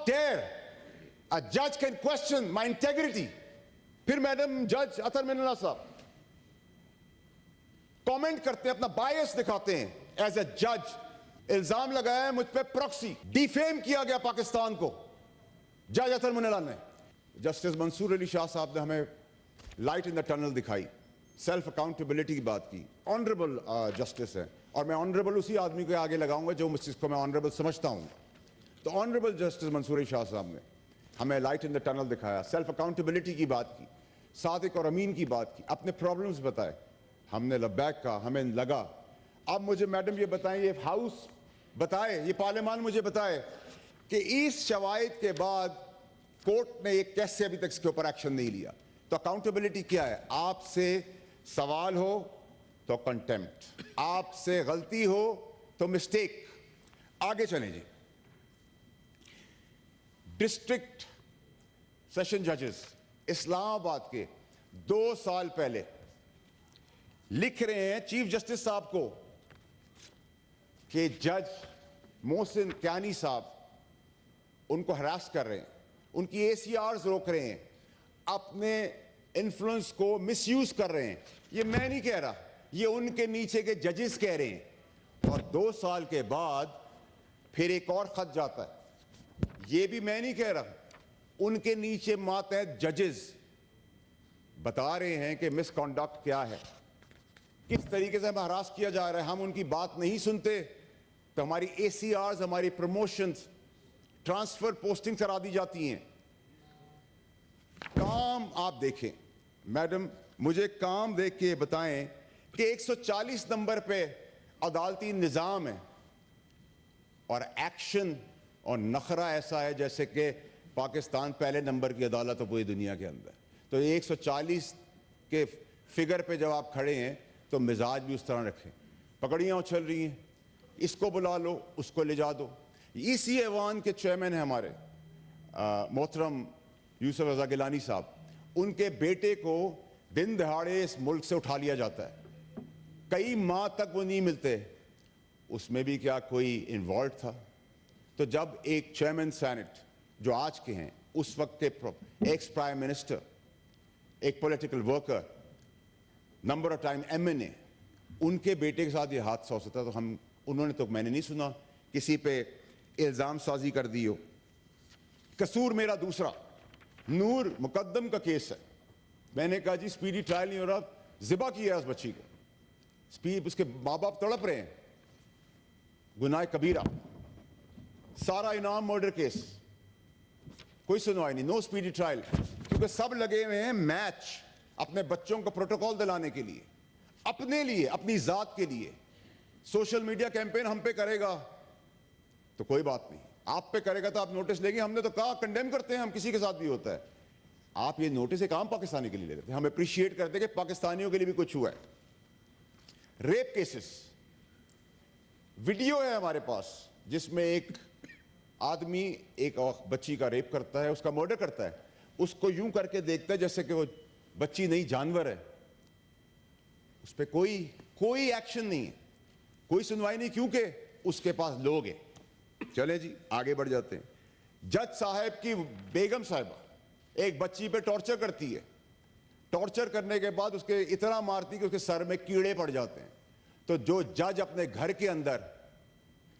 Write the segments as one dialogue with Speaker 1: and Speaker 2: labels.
Speaker 1: dare a judge can question my integrity? फिर madam जज अतर मिनल्ला साहब कमेंट करते हैं, अपना बायस दिखाते हैं एज ए जज। इल्जाम लगाया है मुझ पे प्रॉक्सी, डिफेम किया गया पाकिस्तान को जज अतर मिनल्ला ने। जस्टिस मंसूर अली शाह साहब ने हमें लाइट इन द टनल दिखाई, सेल्फ अकाउंटेबिलिटी की बात की। ऑनरेबल जस्टिस है और मैं ऑनरेबल उसी आदमी को आगे लगाऊंगा जो मुझको मैं ऑनरेबल समझता हूं। तो ऑनरेबल जस्टिस मंसूर अली शाह साहब ने हमें लाइट इन द टनल दिखाया, सेल्फ अकाउंटेबिलिटी की बात की, सादिक और अमीन की बात की, अपने प्रॉब्लम्स बताए, हमने लब्बैक कहा, हमें लगा। अब मुझे मैडम ये बताएं, ये हाउस बताए, ये पार्लियामान मुझे बताए कि इस शवाहिद के बाद कोर्ट ने एक कैसे अभी तक इसके ऊपर एक्शन नहीं लिया। तो अकाउंटेबिलिटी क्या है? आपसे सवाल हो तो कंटेम्प्ट, आपसे गलती हो तो मिस्टेक। आगे चलें जी। डिस्ट्रिक्ट सेशन जजेस इस्लामाबाद के 2 साल पहले लिख रहे हैं चीफ जस्टिस साहब को कि जज मोहसिन क्यानी साहब उनको हरास कर रहे हैं, उनकी ACRs रोक रहे हैं, अपने इन्फ्लुएंस को मिसयूज कर रहे हैं। ये मैं नहीं कह रहा, ये उनके नीचे के जजेस कह रहे हैं। और 2 साल के बाद फिर एक और खत जाता है, ये भी मैं नहीं कह रहा, उनके नीचे मातहत जजेस बता रहे हैं कि मिसकॉन्डक्ट क्या है, किस तरीके से हमें हरास किया जा रहा है। हम उनकी बात नहीं सुनते तो हमारी ACRs, हमारी प्रमोशंस, ट्रांसफर, पोस्टिंग करा दी जाती हैं। काम आप देखें मैडम, मुझे काम देख के बताएं कि 140 नंबर पे अदालती निज़ाम है और एक्शन और नखरा ऐसा है जैसे कि पाकिस्तान पहले नंबर की अदालत है पूरी दुनिया के अंदर। तो 140 के फिगर पे जब आप खड़े हैं तो मिजाज भी उस तरह रखें। पकड़ियाँ उछल रही हैं, इसको बुला लो, उसको ले जा दो। इसी ऐवान के चेयरमैन हैं हमारे मोहतरम यूसुफ रज़ा गिलानी साहब, उनके बेटे को दिन दहाड़े इस मुल्क से उठा लिया जाता है, कई माह तक वो नहीं मिलते। उसमें भी क्या कोई इन्वॉल्व था? तो जब एक चेयरमैन सेनेट जो आज के हैं, उस वक्त के एक्स प्राइम मिनिस्टर, एक political worker, number of time MNA, उनके बेटे के साथ ये हादसा हो सकता, तो हम उन्होंने तो मैंने नहीं सुना किसी पे इल्ज़ाम साजी कर दी हो। कसूर मेरा दूसरा, नूर मुकद्दम का केस है। मैंने कहा जी स्पीडी ट्रायल नहीं हो रहा, ज़िबा किया उस बच्ची को, उसके माँ बाप तड़प रहे हैं, गुनाह कबीरा, सारा इनाम मर्डर केस, कोई सुनवाई नहीं, नो स्पीडी ट्रायल, क्योंकि सब लगे हुए हैं मैच अपने बच्चों को प्रोटोकॉल दिलाने के लिए, अपने लिए, अपनी जात के लिए। सोशल मीडिया कैंपेन हम पे करेगा तो कोई बात नहीं, आप पे करेगा तो आप नोटिस लेंगे। हमने तो कहा कंडेम करते हैं हम, किसी के साथ भी होता है। आप ये नोटिस एक आम पाकिस्तानी के लिए ले लेते हैं, हम अप्रिशिएट करते हैं कि पाकिस्तानियों के लिए भी कुछ हुआ है। रेप केसेस, वीडियो है हमारे पास जिसमें एक आदमी एक बच्ची का रेप करता है, उसका मर्डर करता है, उसको यूं करके देखता है जैसे कि वो बच्ची नहीं जानवर है। उस पर कोई एक्शन नहीं है, कोई सुनवाई नहीं, क्योंकि उसके पास लोग हैं। चले जी आगे बढ़ जाते हैं। जज साहब की बेगम साहिबा एक बच्ची पे टॉर्चर करती है, टॉर्चर करने के बाद उसके इतना मारती कि उसके सर में कीड़े पड़ जाते हैं। तो जो जज अपने घर के अंदर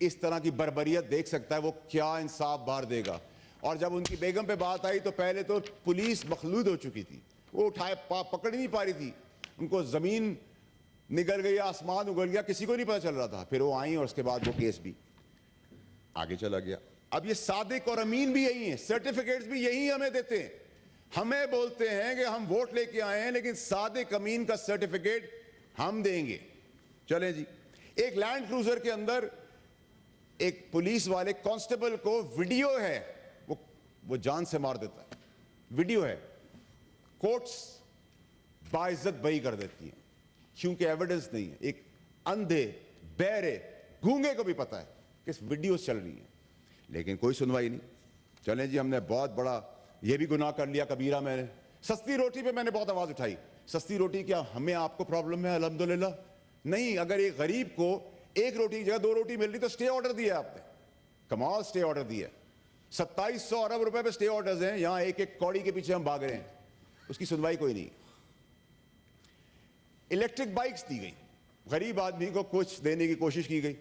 Speaker 1: इस तरह की बर्बरियत देख सकता है, वो क्या इंसाफ बाहर देगा। और जब उनकी बेगम पे बात आई तो पहले तो पुलिस मखलूद हो चुकी थी, वो उठाए पकड़ नहीं पा रही थी, उनको जमीन निकल गई, आसमान उगल गया, किसी को नहीं पता चल रहा था। फिर वो आई और उसके बाद वो केस भी आगे चला गया। अब ये सादिक और अमीन भी यही हैं, सर्टिफिकेट्स भी यही हमें देते हैं। हमें बोलते हैं कि हम वोट लेके आए हैं, लेकिन सादिक अमीन का सर्टिफिकेट हम देंगे। चलें जी, एक लैंड क्रूजर के अंदर एक पुलिस वाले कांस्टेबल को वीडियो है, वो जान से मार देता है, वीडियो है। कोर्ट्स बाइज्जत बरी कर देती है क्योंकि एविडेंस नहीं है। एक अंधे, बहरे, गूंगे को भी पता है कि वीडियो चल रही है, लेकिन कोई सुनवाई नहीं। चलें जी, हमने बहुत बड़ा ये भी गुनाह कर लिया कबीरा। मैंने सस्ती रोटी पे मैंने बहुत आवाज उठाई। सस्ती रोटी क्या हमें आपको प्रॉब्लम है? अल्हम्दुलिल्लाह नहीं। अगर एक गरीब को एक रोटी की जगह 2 रोटी मिल रही तो स्टे ऑर्डर दिया आपने, कमाल स्टे ऑर्डर दिया। 2700 अरब रुपए पे स्टे ऑर्डर्स हैं, यहां एक एक कौड़ी के पीछे हम भाग रहे हैं, उसकी सुनवाई कोई नहीं। इलेक्ट्रिक बाइक्स दी गई, गरीब आदमी को कुछ देने की कोशिश की गई,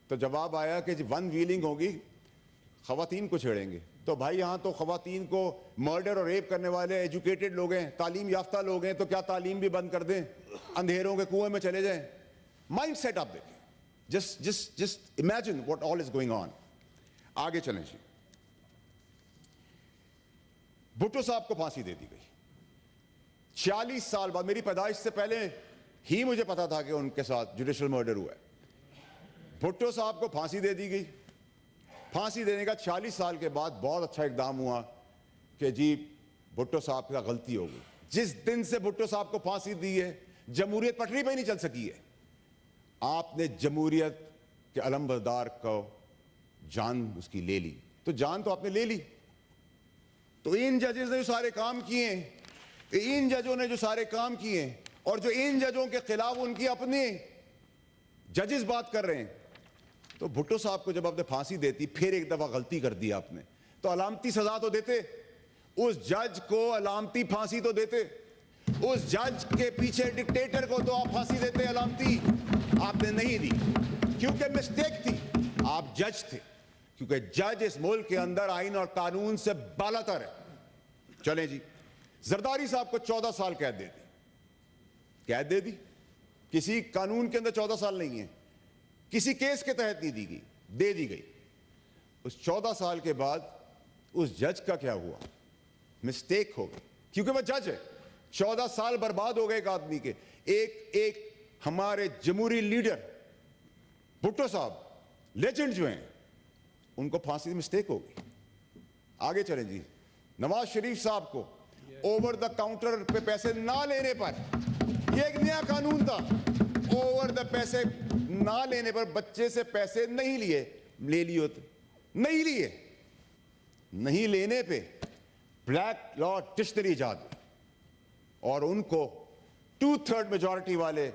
Speaker 1: तो जवाब आया कि वन व्हीलिंग होगी, खवातीन को छेड़ेंगे। तो भाई यहां तो खवातीन को मर्डर और रेप करने वाले एजुकेटेड लोग हैं, तालीम याफ्ता लोग हैं, तो क्या तालीम भी बंद कर दें, अंधेरों के कुएं में चले जाएं? माइंड सेट आप देखिए, just imagine what all is going on. आगे चलें जी। भुट्टो साहब को फांसी दे दी गई 46 साल बाद। मेरी पैदाइश से पहले ही मुझे पता था कि उनके साथ जुडिशल मर्डर हुआ है। भुट्टो साहब को फांसी दे दी गई। फांसी देने का 46 साल के बाद बहुत अच्छा इकदाम हुआ कि जी भुट्टो साहब का गलती हो गई। जिस दिन से भुट्टो साहब को फांसी दी है, जमहूरियत पटरी पे ही नहीं चल सकी है। आपने जमहूरियत के अलमबरदार को जान उसकी ले ली, तो जान तो आपने ले ली। तो इन जजेस ने जो सारे काम किए, इन जजों ने जो सारे काम किए, और जो इन जजों के खिलाफ उनकी अपने जजेस बात कर रहे हैं, तो भुट्टो साहब को जब आपने फांसी देती, फिर एक दफा गलती कर दी आपने, तो अलामती सजा तो देते, उस जज को अलामती फांसी तो देते, उस जज के पीछे डिक्टेटर को तो आप फांसी देते अलामती। आपने नहीं दी क्योंकि मिस्टेक थी। आप जज थे, क्योंकि जज इस मुल्क के अंदर आइन और कानून से बालातर है। चलें जी, जरदारी साहब को 14 साल कैद दे दी। कैद दे दी, किसी कानून के अंदर 14 साल नहीं है, किसी केस के तहत नहीं दी गई, दे दी गई। उस 14 साल के बाद उस जज का क्या हुआ? मिस्टेक हो गई, क्योंकि वह जज है। 14 साल बर्बाद हो गए एक आदमी के। एक हमारे जमहूरी लीडर भुट्टो साहब, लेजेंड जो हैं, उनको फांसी मिस्टेक हो गई। आगे चलें जी। नवाज शरीफ साहब को ओवर द काउंटर पे पैसे ना लेने पर, यह एक नया कानून था, ओवर द पैसे ना लेने पर बच्चे से पैसे नहीं लिए, ले लिए होते, नहीं लिए, नहीं लेने पे ब्लैक लॉ डिक्शनरी इजाद हुई और उनको 2/3 मेजॉरिटी वाले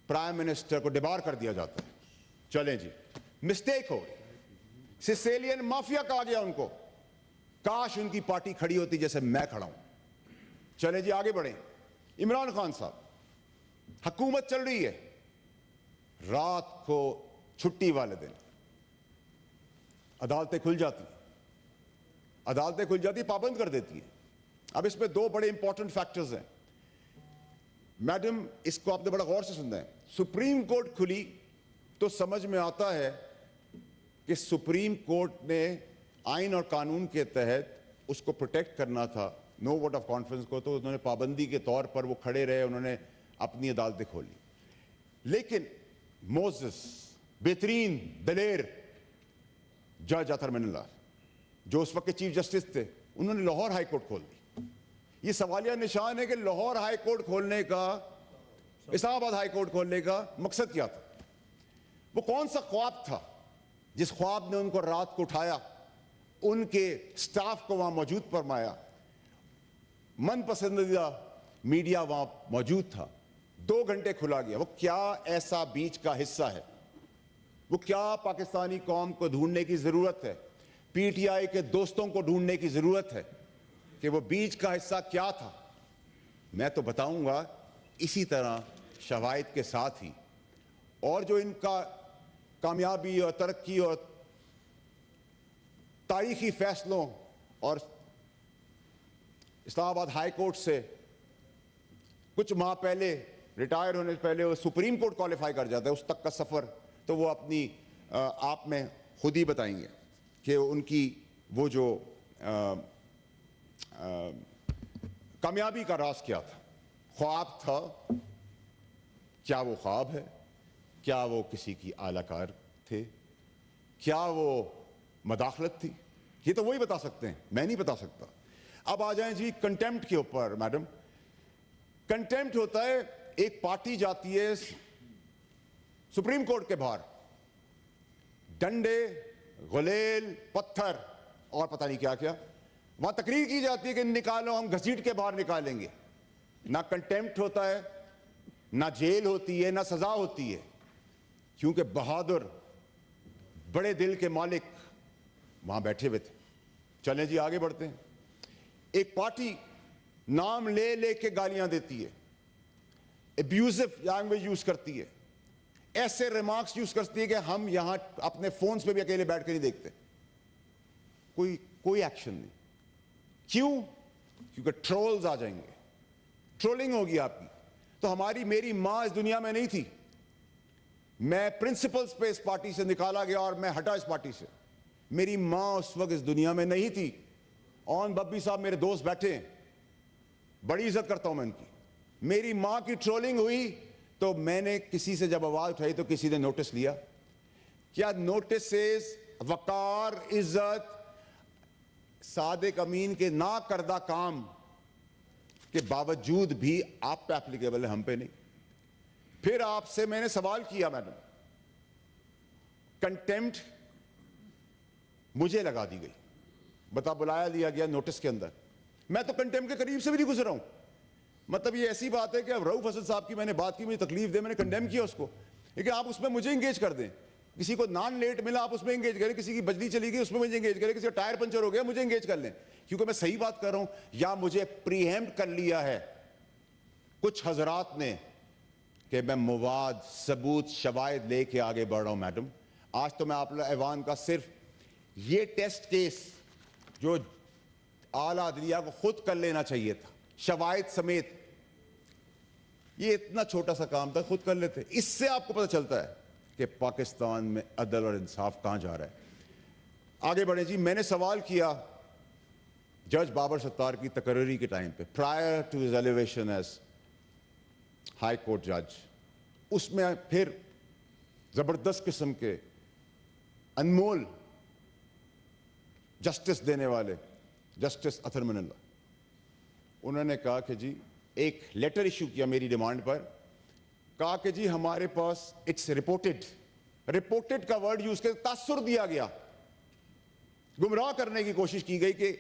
Speaker 1: प्राइम मिनिस्टर को डिबार कर दिया जाता है। चलें जी, मिस्टेक हो गई। सिसेलियन माफिया कहा गया उनको। काश उनकी पार्टी खड़ी होती जैसे मैं खड़ा हूं। चले जी, आगे बढ़ें। इमरान खान साहब, हुकूमत चल रही है, रात को छुट्टी वाले दिन अदालतें खुल जाती, अदालतें खुल जाती, पाबंद कर देती है। अब इसमें दो बड़े इंपॉर्टेंट फैक्टर्स हैं मैडम, इसको आपने बड़ा गौर से सुनना है। सुप्रीम कोर्ट खुली तो समझ में आता है कि सुप्रीम कोर्ट ने आइन और कानून के तहत उसको प्रोटेक्ट करना था, नो वोट ऑफ कॉन्फ्रेंस को, तो उन्होंने पाबंदी के तौर पर वो खड़े रहे, उन्होंने अपनी अदालतें खोली। लेकिन मोसेस, बेहतरीन दलेर जज अतर मिनल्ला, जो उस वक्त के चीफ जस्टिस थे, उन्होंने लाहौर हाई कोर्ट खोल दी। ये सवालिया निशान है कि लाहौर हाई कोर्ट खोलने का, इस्लामाबाद हाई कोर्ट खोलने का मकसद क्या था? वो कौन सा ख्वाब था जिस ख्वाब ने उनको रात को उठाया, उनके स्टाफ को वहां मौजूद फरमाया, मन पसंदीदा मीडिया वहां मौजूद था, 2 घंटे खुला गया। वो क्या ऐसा बीच का हिस्सा है? वो क्या पाकिस्तानी कौम को ढूंढने की जरूरत है, पीटीआई के दोस्तों को ढूंढने की जरूरत है कि वो बीच का हिस्सा क्या था? मैं तो बताऊंगा इसी तरह शवाहिद के साथ ही, और जो इनका कामयाबी और तरक्की और तारीखी फैसलों और इस्लामाबाद हाई कोर्ट से कुछ माह पहले रिटायर होने से पहले वो सुप्रीम कोर्ट क्वालिफाई कर जाता है, उस तक का सफ़र तो वो अपनी आप में खुद ही बताएंगे कि उनकी वो जो कामयाबी का राज क्या था। ख्वाब था, क्या वो ख्वाब है? क्या वो किसी की आलाकार थे? क्या वो मदाखलत थी? ये तो वही बता सकते हैं, मैं नहीं बता सकता। अब आ जाएं जी कंटेम्प्ट के ऊपर। मैडम, कंटेम्प्ट होता है, एक पार्टी जाती है सुप्रीम कोर्ट के बाहर, डंडे, गुलेल, पत्थर और पता नहीं क्या क्या, वहां तकरीर की जाती है कि निकालो, हम घसीट के बाहर निकालेंगे। ना कंटेम्प्ट होता है, ना जेल होती है, ना सजा होती है, क्योंकि बहादुर, बड़े दिल के मालिक वहां बैठे हुए थे। चलें जी आगे बढ़ते हैं। एक पार्टी नाम ले ले के गालियां देती है, एब्यूजिव लैंग्वेज यूज करती है, ऐसे रिमार्क्स यूज करती है कि हम यहां अपने फोन्स पे भी अकेले बैठ के नहीं देखते, कोई एक्शन नहीं। क्यों? क्योंकि ट्रोल्स आ जाएंगे, ट्रोलिंग होगी आपकी। तो हमारी मेरी मां इस दुनिया में नहीं थी, मैं प्रिंसिपल्स पे इस पार्टी से निकाला गया और मैं हटा इस पार्टी से। मेरी मां उस वक्त इस दुनिया में नहीं थी। ऑन बब्बी साहब मेरे दोस्त बैठे हैं, बड़ी इज्जत करता हूं मैं उनकी। मेरी मां की ट्रोलिंग हुई तो मैंने किसी से जब आवाज उठाई तो किसी ने नोटिस लिया? क्या नोटिस वकार, इज्जत, सादिक अमीन के ना करदा काम के बावजूद भी आप पे एप्लीकेबल है, हम पे नहीं। फिर आपसे मैंने सवाल किया, मैडम, कंटेम्प्ट मुझे लगा दी गई, बुलाया लिया गया नोटिस के अंदर। मैं तो कंटेम्प्ट के करीब से भी नहीं गुजरा हूं। मतलब ये ऐसी बात है कि अब रऊफ हसन साहब की मैंने बात की, मुझे तकलीफ दे, मैंने कंडेम किया उसको, लेकिन आप उसमें मुझे इंगेज कर दें। किसी को नॉन लेट मिला आप उसमें इंगेज करें, किसी की बिजली चली गई उसमें मुझे इंगेज करें, किसी का टायर पंचर हो गया मुझे इंगेज कर लें, क्योंकि मैं सही बात कर रहा हूं। या मुझे प्रीएम्प्ट कर लिया है कुछ हजरात ने कि मैं मवाद, सबूत, शवाहिद लेके आगे बढ़ रहा हूं। मैडम, आज तो मैं आप ऐवान का सिर्फ ये टेस्ट केस जो आला अदलिया को खुद कर लेना चाहिए था, शवाहिद समेत, ये इतना छोटा सा काम था, खुद कर लेते। इससे आपको पता चलता है कि पाकिस्तान में अदल और इंसाफ कहां जा रहा है। आगे बढ़े जी। मैंने सवाल किया जज बाबर सत्तार की तकर्री के टाइम पे, prior to his elevation as high court जज। उसमें फिर जबरदस्त किस्म के अनमोल जस्टिस देने वाले जस्टिस अतर मनल्ला, उन्होंने कहा कि जी, एक लेटर इशू किया मेरी डिमांड पर, कहा कि जी हमारे पास इट्स रिपोर्टेड, रिपोर्टेड का वर्ड यूज कर तासुर दिया गया, गुमराह करने की कोशिश की गई कि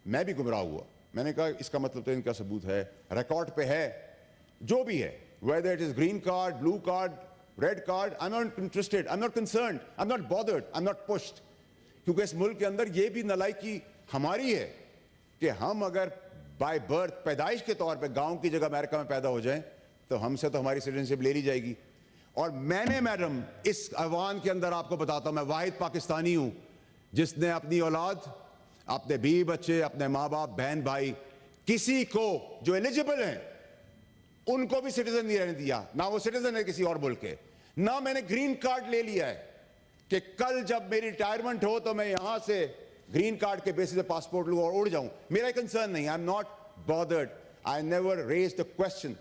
Speaker 1: मैं भी गुमराह हुआ। मैंने कहा इसका मतलब तो इनका सबूत है, रिकॉर्ड पे है, जो भी है, whether it is green card, blue card, red card, I am not interested, I am not concerned, I am not bothered, I am not pushed. क्योंकि इस मुल्क के अंदर यह भी नलायकी हमारी है कि हम अगर बाय बर्थ, पैदाइश के तौर पे गांव की जगह अमेरिका में पैदा हो जाएं तो हमसे तो हमारी सिटीजनशिप ले ली जाएगी। और मैंने मैडम इस अवान के अंदर आपको बताता हूं, मैं वाहिद पाकिस्तानी हूं जिसने अपनी औलाद, अपने बीवी बच्चे, अपने माँ बाप, बहन भाई, किसी को जो एलिजिबल हैं उनको भी सिटीजन नहीं रहने दिया। ना वो सिटीजन है किसी और मुल्क के, ना मैंने ग्रीन कार्ड ले लिया है कि कल जब मेरी रिटायरमेंट हो तो मैं यहां से ग्रीन कार्ड के बेसिस पे पासपोर्ट लूं और उड़ जाऊं। मेरा कंसर्न नहीं, I am not bothered, I never raise the question.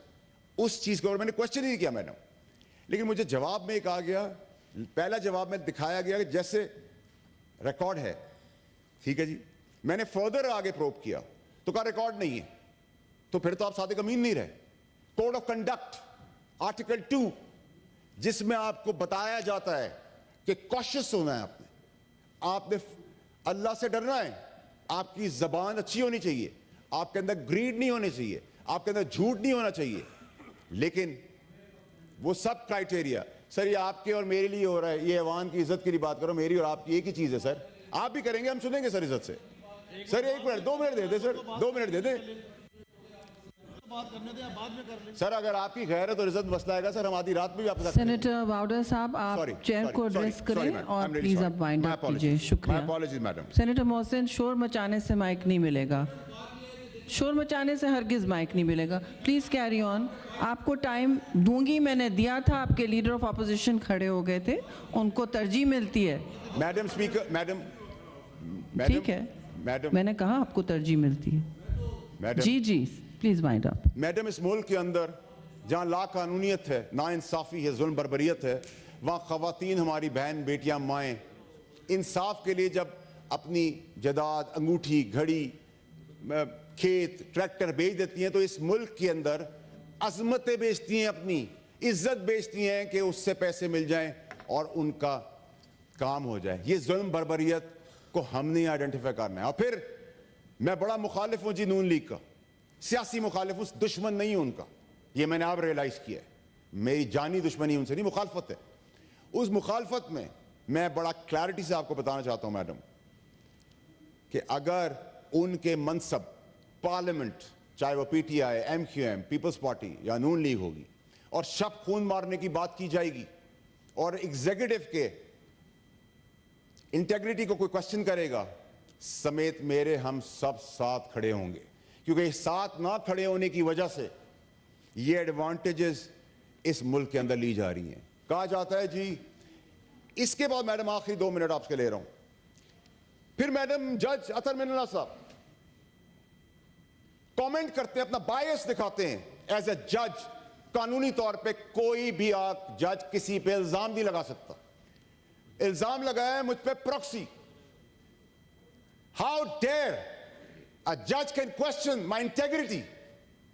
Speaker 1: उस चीज को मैंने क्वेश्चन ही नहीं किया मैडम, लेकिन मुझे जवाब में कहा गया, पहला जवाब में दिखाया गया कि जैसे रिकॉर्ड है, ठीक है जी। मैंने फर्दर आगे प्रोब किया तो कहा रिकॉर्ड नहीं है, तो फिर तो आप सादिक अमीन नहीं रहे। कोड ऑफ कंडक्ट आर्टिकल 2 जिसमें आपको बताया जाता है कि कॉशियस होना है, आपने अल्लाह से डरना है, आपकी जबान अच्छी होनी चाहिए, आपके अंदर ग्रीड नहीं होनी चाहिए, आपके अंदर झूठ नहीं होना चाहिए। लेकिन वो सब क्राइटेरिया सर, ये आपके और मेरे लिए हो रहा है, ये अवान की इज्जत की बात करो, मेरी और आपकी एक ही चीज है सर। आप भी करेंगे, हम सुनेंगे सर इज्जत से। सर 1 मिनट 2 मिनट दे दे सर, 2 मिनट दे दे बात करने दे, बाद में कर ले सर। अगर आपकी गैरत और इज्जत मसला आएगा सर, हम आधी रात में भी आपके साथ।
Speaker 2: सेनेटर बाउडर साहब, आप चेयर को एड्रेस करें और प्लीज आप वाइंड अप कीजिए। शुक्रिया। सेनेटर मोहसिन, शोर मचाने से माइक नहीं मिलेगा, शोर मचाने से हरगिज माइक नहीं मिलेगा। Please carry on. आपको टाइम दूंगी, मैंने दिया था, आपके लीडर ऑफ अपोजिशन खड़े हो गए थे, उनको तरजीह मिलती है।
Speaker 1: मैडम स्पीकर, मैडम
Speaker 2: ठीक है मैडम, मैंने कहा आपको तरजीह मिलती है। जी जी प्लीज वाइंड अप।
Speaker 1: मैडम, इस मुल्क के अंदर जहां ला कानूनियत है, ना इंसाफी है, जुल्म बर्बरियत है, वहां खवातीन, हमारी बहन बेटियां, माएँ इंसाफ के लिए जब अपनी जदाद, अंगूठी, घड़ी, खेत, ट्रैक्टर बेच देती हैं तो इस मुल्क के अंदर अजमतें बेचती हैं, अपनी इज्जत बेचती हैं कि उससे पैसे मिल जाएं और उनका काम हो जाए। ये जुल्म बर्बरियत को हमने आइडेंटिफाई करना है। और फिर मैं बड़ा मुखालिफ हूं जी नून लीग का, सियासी मुखालिफ हूं, दुश्मन नहीं हूं उनका, ये मैंने अब रियलाइज किया है। मेरी जानी दुश्मनी उनसे नहीं, मुखालफत है। उस मुखालफत में मैं बड़ा क्लैरिटी से आपको बताना चाहता हूं मैडम कि अगर उनके मनसब पार्लियामेंट, चाहे वो पीटीआई, एमक्यूएम, पीपल्स पार्टी या नून लीग होगी, और शब खून मारने की बात की जाएगी और एग्जीक्यूटिव के इंटेग्रिटी को कोई क्वेश्चन करेगा, समेत मेरे हम सब साथ खड़े होंगे, क्योंकि साथ ना खड़े होने की वजह से ये एडवांटेजेस इस मुल्क के अंदर ली जा रही हैं। कहा जाता है जी, इसके बाद मैडम आखिरी 2 मिनट आपसे ले रहा हूं, फिर मैडम जज अतर मिनल्ला साहब कमेंट करते हैं, अपना बायस दिखाते हैं एज ए जज। कानूनी तौर पे कोई भी आप जज किसी पे इल्जाम नहीं लगा सकता। इल्जाम लगाया है मुझ पे प्रॉक्सी। हाउ डेयर अ जज can question my integrity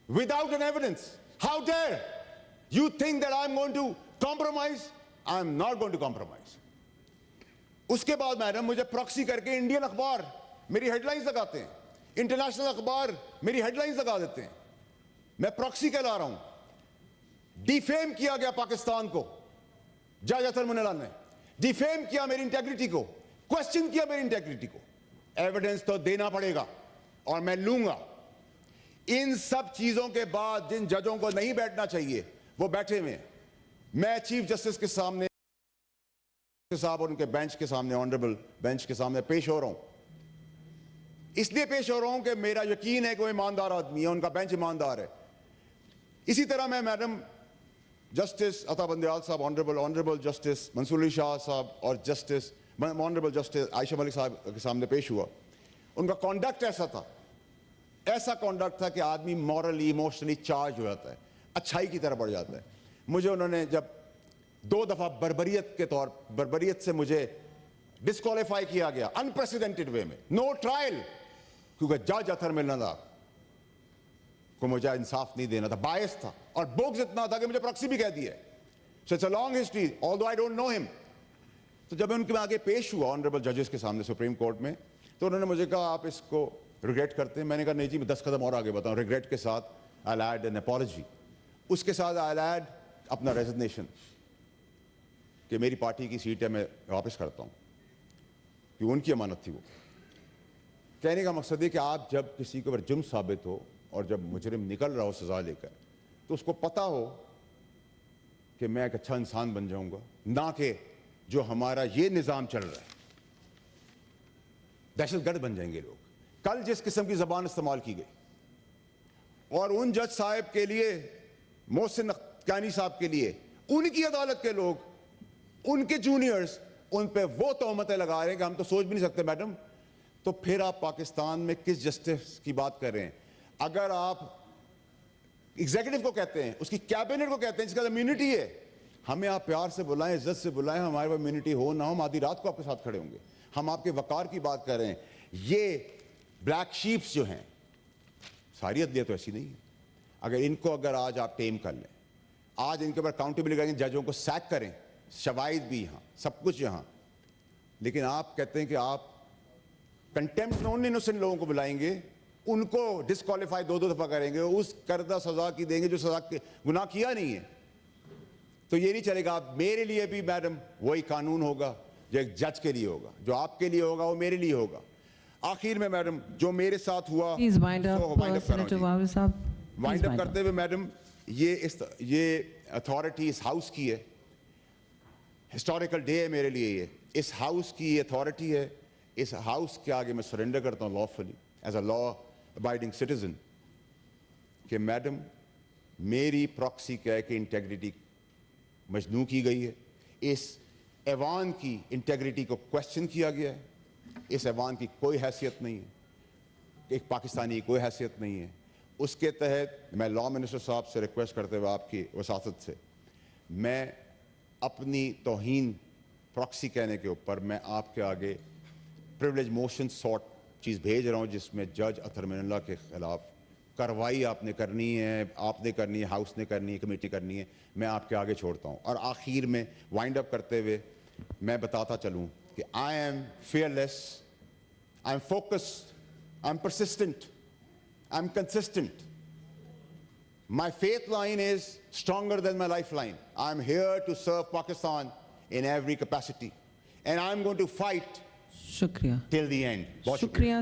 Speaker 1: without an evidence? How dare you think that I'm going to compromise? I'm not going to compromise. उसके बाद मैडम मुझे प्रॉक्सी करके इंडियन अखबार मेरी हेडलाइंस लगाते हैं, इंटरनेशनल अखबार मेरी हेडलाइंस लगा देते हैं। मैं प्रॉक्सी कहला रहा हूं। डिफेम किया गया पाकिस्तान को, जज अतर मिनल्ला ने डिफेम किया मेरी इंटेग्रिटी को, क्वेश्चन किया मेरी इंटेग्रिटी को। एविडेंस तो देना पड़ेगा और मैं लूंगा। इन सब चीजों के बाद जिन जजों को नहीं बैठना चाहिए वो बैठे हुए हैं। मैं चीफ जस्टिस के सामने साहब और उनके बेंच के सामने, ऑनरेबल बेंच के सामने पेश हो रहा हूं। इसलिए पेश हो रहा हूं कि मेरा यकीन है कि वो ईमानदार आदमी है, उनका बेंच ईमानदार है। इसी तरह मैं मैडम जस्टिस अता बंदयाल साहब, ऑनरेबल जस्टिस मंसूर अली शाह साहब और justice honourable justice Ayesha Malik साहब के सामने पेश हुआ। उनका कॉन्डक्ट ऐसा कॉन्डक्ट था कि आदमी मॉरली इमोशनली चार्ज हो जाता है, अच्छाई की तरफ बढ़ जाता है। मुझे उन्होंने जब 2 दफा बर्बरियत से मुझे डिस्क्वालीफाई किया गया अनप्रेसिडेंटेड वे में, नो ट्रायल, क्योंकि जज अतर मिनल्ला को मुझे इंसाफ नहीं देना था, बायस था और बोग्स इतना था कि मुझे प्रॉक्सी भी कह दिया। So it's a long history, although I don't know him. तो जब मैं उनके आगे पेश हुआ ऑनरेबल जजेस के सामने सुप्रीम कोर्ट में, तो उन्होंने मुझे कहा आप इसको रिग्रेट करते हैं? मैंने कहा नहीं जी, मैं 10 कदम और आगे बताऊं। रिग्रेट के साथ I will add N apology, उसके साथ आई विल ऐड अपना रेजिग्नेशन कि मेरी पार्टी की सीट है, मैं वापस करता हूं, कि उनकी अमानत थी वो। कहने का मकसद है कि आप जब किसी के ऊपर जुर्म साबित हो और जब मुजरिम निकल रहा हो सजा लेकर, तो उसको पता हो कि मैं एक अच्छा इंसान बन जाऊंगा, ना कि जो हमारा ये निज़ाम चल रहा है दहशतगर्द बन जाएंगे लोग। कल जिस किस्म की जबान इस्तेमाल की गई, और उन जज साहब के लिए, मोहसिन नक्कानी साहब के लिए, उनकी अदालत के लोग, उनके जूनियर्स उन पे वो तोहमतें लगा रहे हैं कि हम तो सोच भी नहीं सकते। मैडम, तो फिर आप पाकिस्तान में किस जस्टिस की बात कर रहे हैं? अगर आप एग्जीक्यूटिव को कहते हैं, उसकी कैबिनेट को कहते हैं जिसका इम्यूनिटी है, हमें आप प्यार से बुलाएं, इज्जत से बुलाएं, हमारे पास इम्यूनिटी हो ना हो, हम आधी रात को आपके साथ खड़े होंगे। हम आपके वकार की बात कर रहे हैं। ये ब्लैक शीप्स जो हैं, सारी अदलियत तो ऐसी नहीं है। अगर आज आप टेम कर लें, आज इनके ऊपर अकाउंटेबिलिटी करें, जजों को सैक करें, शवाहिद भी यहाँ, सब कुछ यहाँ, लेकिन आप कहते हैं कि आप कंटेम्प्ट नॉन इनोसेंट लोगों को बुलाएंगे, उनको डिस्क्वालीफाई 2-2 दफा करेंगे, उस करदा सजा की देंगे जो सजा के गुनाह किया नहीं है। तो ये नहीं चलेगा। मेरे लिए भी मैडम वही कानून होगा जो एक जज के लिए होगा, जो आपके लिए होगा वो मेरे लिए होगा। आखिर में मैडम, जो मेरे साथ हुआ, वाइंड अप करते हुए मैडम, ये अथॉरिटी इस हाउस की है, हिस्टोरिकल डे है मेरे लिए। ये इस हाउस की अथॉरिटी है, इस हाउस के आगे मैं सरेंडर करता हूं lawfully as a law abiding citizen कि मैडम मेरी प्रॉक्सी कह के इंटेग्रिटी मजनू की गई है। इस ऐवान की इंटेग्रिटी को क्वेश्चन किया गया है। इस ऐवान की कोई हैसियत नहीं है, एक पाकिस्तानी की कोई हैसियत नहीं है। उसके तहत मैं लॉ मिनिस्टर साहब से रिक्वेस्ट करते हुए आपकी वसासत से, मैं अपनी तौहीन प्रॉक्सी कहने के ऊपर मैं आपके आगे प्रिविलेज मोशन सॉर्ट चीज़ भेज रहा हूँ, जिसमें जज अतर मिनल्ला के खिलाफ कार्रवाई आपने करनी है, हाउस ने करनी है, कमेटी करनी है। मैं आपके आगे छोड़ता हूँ। और आखिर में वाइंड अप करते हुए मैं बताता चलूँ कि I am fearless, I'm focused, I'm persistent, I'm consistent. My faith line is stronger than my lifeline. I'm here to serve Pakistan in every capacity. And I'm going to fight
Speaker 2: शुक्रिया
Speaker 1: till the end. बहुत शुक्रिया।
Speaker 2: शुक्रिया